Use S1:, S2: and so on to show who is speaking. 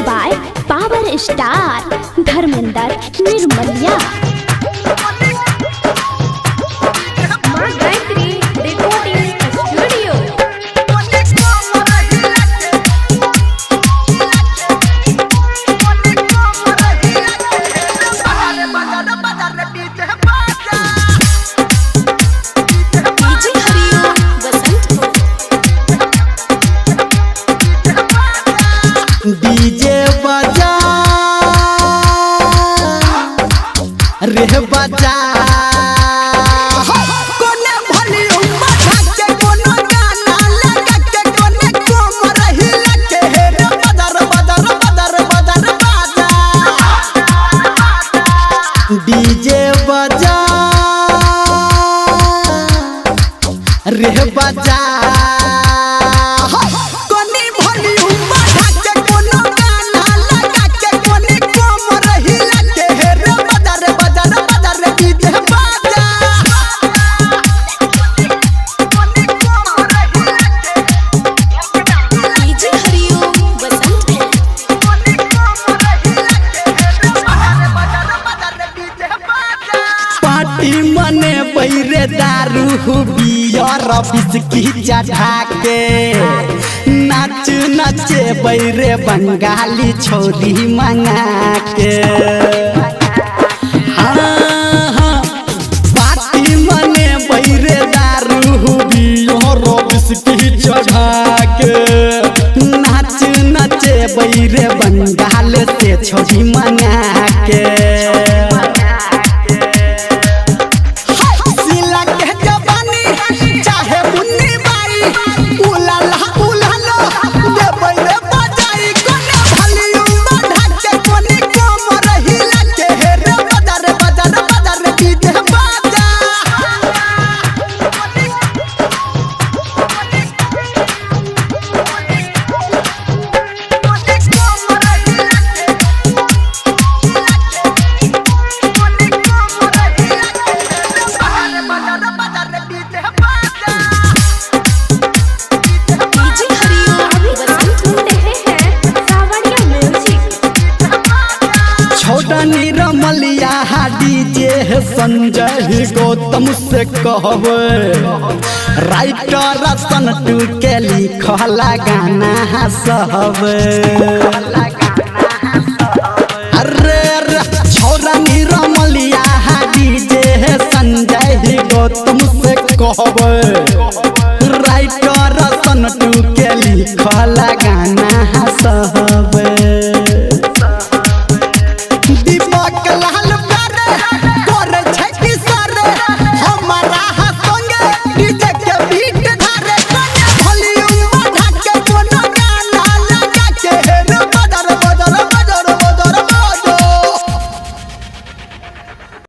S1: By power star Dharmendra Nirmaliya.
S2: DJ बजा रे बजा कोने वॉल्यूम बढ़ा के कोनो गाना लगा के कोने कोमर हिला के रे बदर बदर बदर बदर बाजा डीजे बजा रे बजा मने बैरे दारू बियर बिस्की चढ़ा के नाच नचे बैरे बंगाली छोरी मंगा के पार्टी मने बैरे दारू बियर बिस्की चढ़ा के नाच नचे बैरे बंगाल से छोरी मंगा के निर्मलिया डीजे संजय गौतम से कहवे राइटर सनटू के लिखला गाना सहवे अरे छोरा निर्मलिया डीजे संजय गौतम से कहवे राइटर सनटू के लिखला